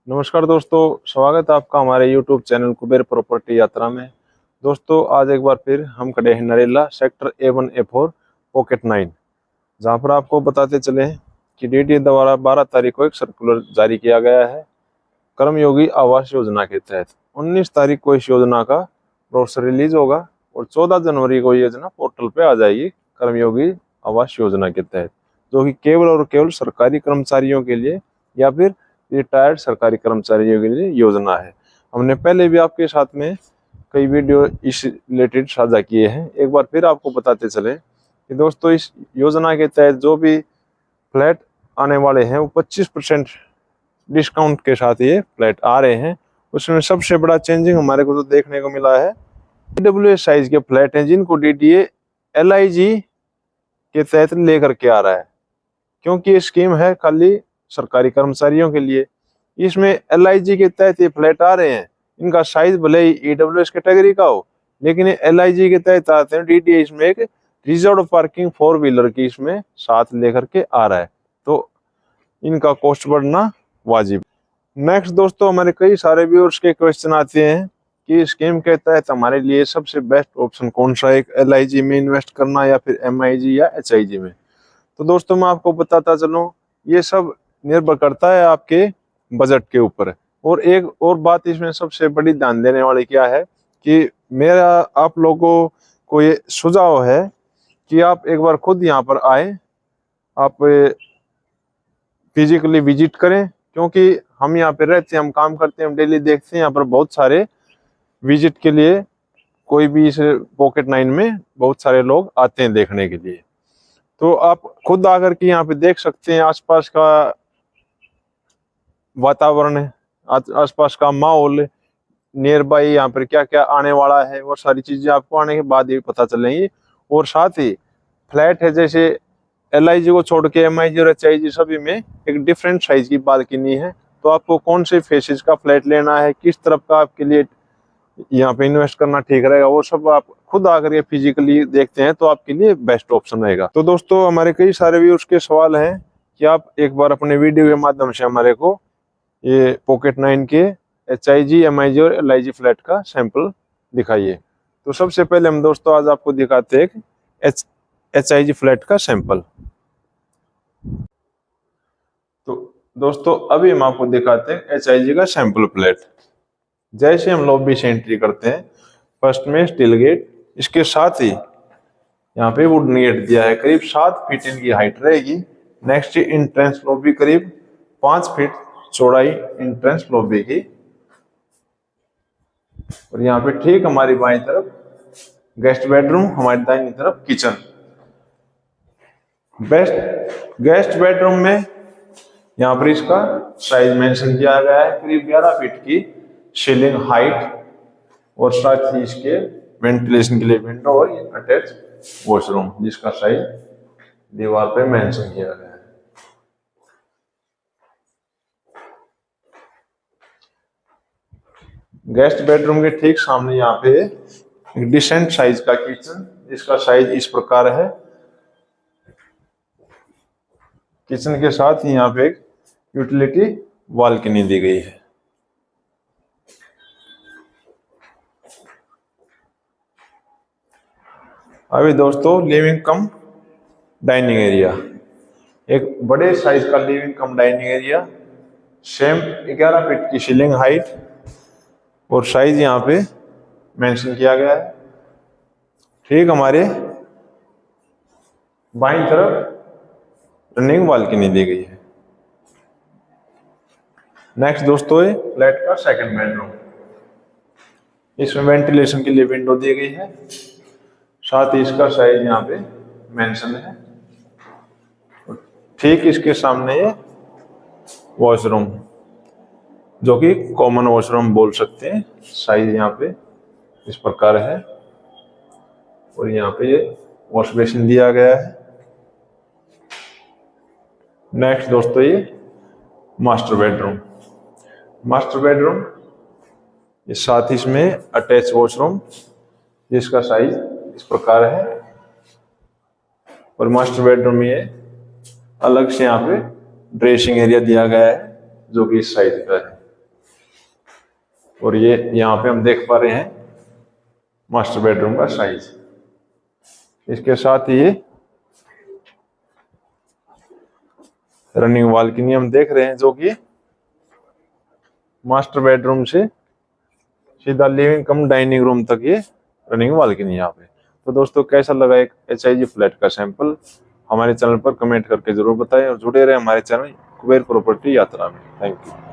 नमस्कार दोस्तों, स्वागत है आपका हमारे YouTube चैनल कुबेर प्रॉपर्टी यात्रा में। दोस्तों, आज एक बार फिर हम खड़े हैं नरेला सेक्टर A1A4 पॉकेट 9, जहां पर आपको बताते चले हैं कि DDA द्वारा 12 तारीख को एक सर्कुलर जारी किया गया है कर्मयोगी आवास योजना के तहत। 19 तारीख को इस योजना का ब्रोशर रिलीज होगा और 14 जनवरी को ये योजना पोर्टल पे आ जाएगी कर्मयोगी आवास योजना के तहत, जो कि केवल और केवल सरकारी कर्मचारियों के लिए या फिर रिटायर्ड सरकारी कर्मचारियों के लिए योजना है। हमने पहले भी आपके साथ में कई वीडियो इस रिलेटेड साझा किए हैं। एक बार फिर आपको बताते चले कि दोस्तों, इस योजना के तहत जो भी फ्लैट आने वाले हैं वो 25% डिस्काउंट के साथ ये फ्लैट आ रहे हैं। उसमें सबसे बड़ा चेंजिंग हमारे को जो देखने को मिला है, AWS साइज के फ्लैट हैं जिनको DDA LIG के तहत लेकर के आ रहा है, क्योंकि ये स्कीम है खाली सरकारी कर्मचारियों के लिए। इसमें LIG के तहत ये फ्लैट आ रहे हैं, इनका साइज भले ही EWS कैटेगरी का हो, लेकिन ये LIG के तहत आते हैं। DDA इसमें एक रिजर्व पार्किंग 4 व्हीलर की इसमें साथ लेकर के आ रहा है, तो इनका कॉस्ट बढ़ना वाजिब। नेक्स्ट दोस्तों, हमारे कई सारे व्यूअर्स के क्वेश्चन आते हैं कि स्कीम के तहत हमारे लिए सबसे बेस्ट ऑप्शन कौन सा है, LIG में इन्वेस्ट करना या फिर MIG या HIG में। तो दोस्तों, मैं आपको बताता चलूं, ये सब निर्भर करता है आपके बजट के ऊपर। और एक और बात इसमें सबसे बड़ी ध्यान देने वाली क्या है कि मेरा आप लोगों को ये सुझाव है कि आप एक बार खुद यहाँ पर आए, आप फिजिकली विजिट करें, क्योंकि हम यहाँ पे रहते हैं, हम काम करते हैं, हम डेली देखते हैं यहाँ पर बहुत सारे विजिट के लिए, कोई भी इस पॉकेट 9 में बहुत सारे लोग आते हैं देखने के लिए। तो आप खुद आकर के यहाँ पे देख सकते हैं आसपास का वातावरण है, आसपास का माहौल, नियर बाई यहाँ पर क्या क्या आने वाला है, वो सारी चीजें आपको आने के बाद ही पता चलेंगी। और साथ ही फ्लैट है, जैसे LIG को छोड़ के MIG और HIG सभी में एक डिफरेंट साइज की बालकनी है। तो आपको कौन से फेसेस का फ्लैट लेना है, किस तरफ का आपके लिए यहाँ पे इन्वेस्ट करना ठीक रहेगा, वो सब आप खुद आकर के फिजिकली देखते हैं तो आपके लिए बेस्ट ऑप्शन रहेगा। तो दोस्तों, हमारे कई सारे व्यूअर्स के सवाल हैं कि आप एक बार अपने वीडियो के माध्यम से हमारे को ये पॉकेट 9 के HIG, MIG और LIG फ्लैट का सैंपल दिखाइए। तो सबसे पहले हम दोस्तों आज आपको दिखाते हैं HIG फ्लैट का सैंपल। तो दोस्तों, अभी हम आपको दिखाते हैं HIG का सैंपल फ्लैट। जैसे हम लॉबी से एंट्री करते हैं, फर्स्ट में स्टील गेट, इसके साथ ही यहाँ पे वुडन गेट दिया है, करीब 7 फीट इनकी हाइट रहेगी। नेक्स्ट इंट्रेंस लॉबी करीब 5 फीट चौड़ाई इंट्रेंस लॉबी की। और यहाँ पे ठीक हमारी बाईं तरफ गेस्ट बेडरूम, हमारी दाहिनी तरफ किचन। गेस्ट बेडरूम में यहाँ पर इसका साइज मेंशन किया गया है, करीब 11 फीट की सीलिंग हाइट, और साथ ही इसके वेंटिलेशन के लिए विंडो और अटैच वॉशरूम, जिसका साइज दीवार पे मेंशन किया गया है। गेस्ट बेडरूम के ठीक सामने यहाँ पे एक डिसेंट साइज का किचन, जिसका साइज इस प्रकार है। किचन के साथ ही यहाँ पे एक यूटिलिटी बालकनी दी गई है। अभी दोस्तों, लिविंग कम डाइनिंग एरिया, एक बड़े साइज का लिविंग कम डाइनिंग एरिया, सेम 11 फीट की सीलिंग हाइट, और साइज यहाँ पे मेंशन किया गया है। ठीक हमारे बाईं तरफ रनिंग बालकनी दी गई है। नेक्स्ट दोस्तों, है फ्लैट का सेकंड बेडरूम। इसमें वेंटिलेशन के लिए विंडो दी गई है, साथ ही इसका साइज यहाँ पे मेंशन है। ठीक इसके सामने ये वॉशरूम, जो कि कॉमन वॉशरूम बोल सकते हैं, साइज यहाँ पे इस प्रकार है। और यहाँ पे ये वॉश बेसिन दिया गया है। नेक्स्ट दोस्तों, ये मास्टर बेडरूम। मास्टर बेडरूम ये साथ ही इसमें अटैच वॉशरूम, जिसका साइज इस प्रकार है। और मास्टर बेडरूम में अलग से यहाँ पे ड्रेसिंग एरिया दिया गया है, जो कि इस साइज का है। और ये यहाँ पे हम देख पा रहे हैं मास्टर बेडरूम का साइज। इसके साथ ही ये रनिंग बालकनी हम देख रहे हैं, जो कि मास्टर बेडरूम से सीधा लिविंग कम डाइनिंग रूम तक ये रनिंग बालकनी यहाँ पे। तो दोस्तों कैसा लगा एक HIG फ्लैट का सैंपल, हमारे चैनल पर कमेंट करके जरूर बताएं और जुड़े रहे हमारे चैनल कुबेर प्रॉपर्टी यात्रा में। Thank you.